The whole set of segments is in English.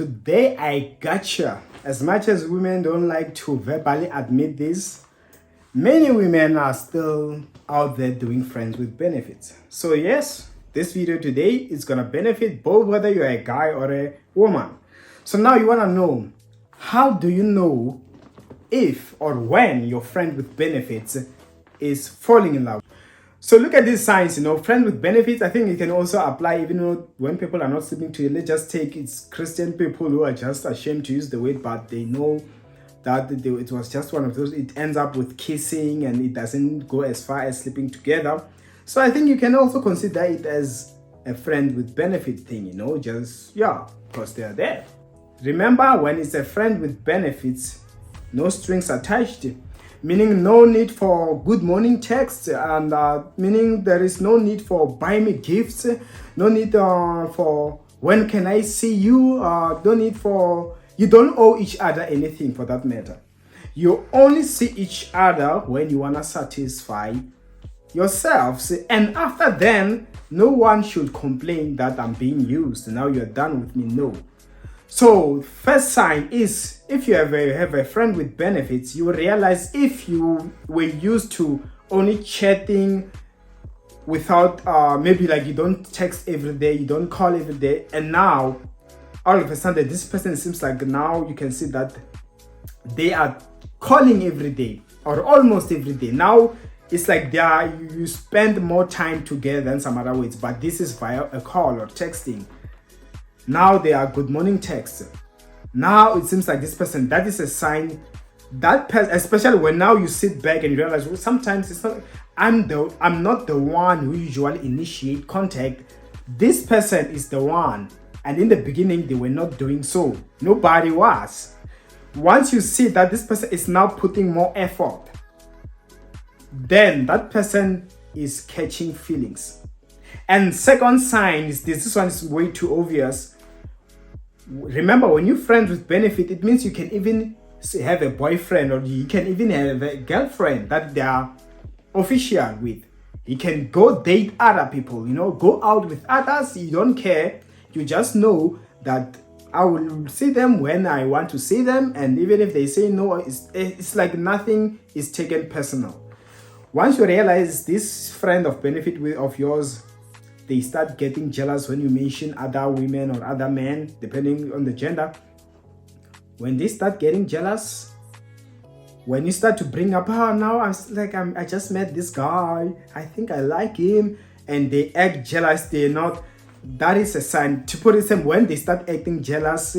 Today I gotcha. As much as women don't like to verbally admit this, many women are still out there doing friends with benefits. So yes, this video today is gonna benefit both whether you're a guy or a woman. So now you wanna know, how do you know if or when your friend with benefits is falling in love? So look at these signs, friend with benefits. I think it can also apply even when people are not sleeping to you. Let's just take it's Christian people who are just ashamed to use the word, but they know that it was just one of those. It ends up with kissing and it doesn't go as far as sleeping together. So I think you can also consider it as a friend with benefit thing, because they're there. Remember, when it's a friend with benefits, no strings attached. Meaning no need for good morning texts, and meaning there is no need for buy me gifts, no need for when can I see you, no need for, you don't owe each other anything for that matter. You only see each other when you want to satisfy yourselves, and after then, no one should complain that I'm being used. Now you're done with me. No. So first sign is, if you have a friend with benefits, you will realize if you were used to only chatting without maybe like you don't text every day, you don't call every day, and now all of a sudden this person seems like now you can see that they are calling every day or almost every day. Now it's like you spend more time together than some other ways, but this is via a call or texting. Now they are good morning texts. Now it seems like this person, that is a sign that person, especially when now you sit back and you realize, well, sometimes it's not, I'm not the one who usually initiate contact. This person is the one, and in the beginning they were not doing so. Nobody was. Once you see that this person is now putting more effort, then that person is catching feelings. And second sign is this one is way too obvious. Remember, when you're friends with benefit, it means you can even have a boyfriend, or you can even have a girlfriend that they are official with. You can go date other people, go out with others. You don't care. You just know that I will see them when I want to see them. And even if they say no, it's like nothing is taken personal. Once you realize this friend of benefit of yours, they start getting jealous when you mention other women or other men, depending on the gender. When they start getting jealous, when you start to bring up, now I just met this guy, I think I like him, and they act jealous, that is a sign. To put it simply, when they start acting jealous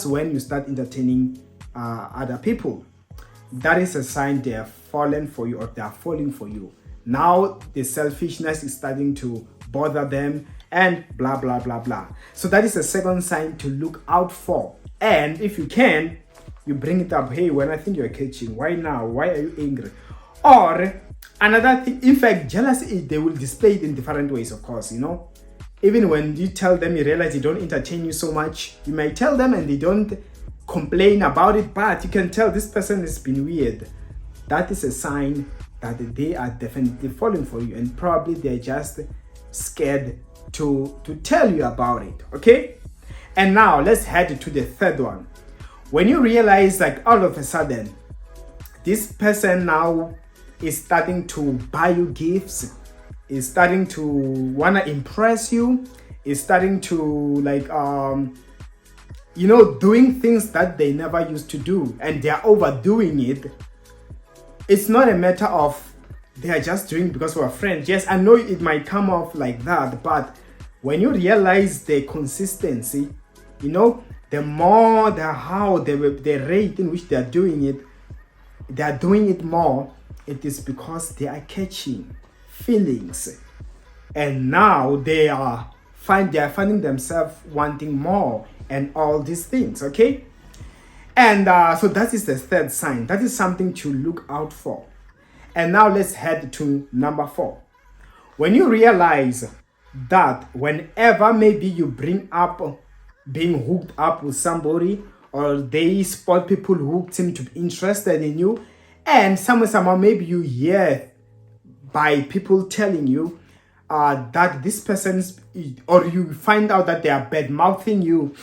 when you start entertaining other people, that is a sign they are falling for you, or they are falling for you. Now the selfishness is starting to bother them, and blah blah blah blah. So that is a second sign to look out for. And if you can, you bring it up. Hey, when I think you're catching, why now? Why are you angry? Or another thing, in fact, jealousy, they will display it in different ways, of course. Even when you tell them, you realize they don't entertain you so much. You might tell them and they don't complain about it, but you can tell this person has been weird. That is a sign that they are definitely falling for you, and probably they're just scared to tell you about it. Okay, and now let's head to the third one. When you realize, like, all of a sudden this person now is starting to buy you gifts, is starting to want to impress you, is starting to doing things that they never used to do, and they're overdoing it. It's not a matter of they are just doing because we're friends. Yes, I know it might come off like that, but when you realize the consistency, the more, the rate in which they are doing it more, it is because they are catching feelings, and now they are finding themselves wanting more and all these things. Okay, and so that is the third sign. That is something to look out for. And now let's head to number 4. When you realize that whenever maybe you bring up being hooked up with somebody, or they spot people who seem to be interested in you, and somehow maybe you hear by people telling you that this person's, or you find out that they are bad mouthing you,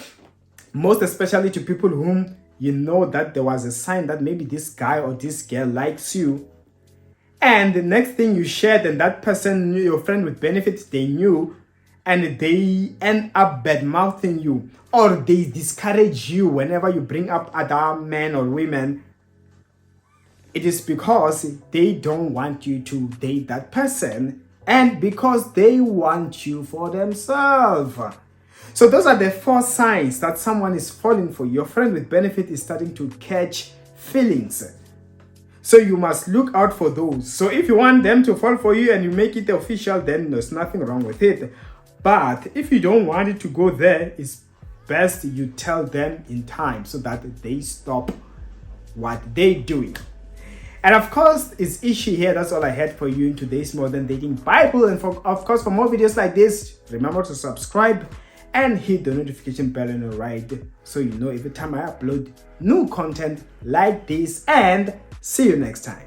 most especially to people whom you know that there was a sign that maybe this guy or this girl likes you, and the next thing you shared and that person knew, your friend with benefits, they knew, and they end up bad mouthing you, or they discourage you whenever you bring up other men or women, it is because they don't want you to date that person and because they want you for themselves. So those are the 4 signs that someone is falling for you. Your friend with benefit is starting to catch feelings. So you must look out for those. So if you want them to fall for you and you make it official, then there's nothing wrong with it. But if you don't want it to go there, it's best you tell them in time so that they stop what they're doing. And of course, it's Ishi here. That's all I had for you in today's Modern Dating Bible. And of course, for more videos like this, remember to subscribe and hit the notification bell on the right so you know every time I upload new content like this. And see you next time.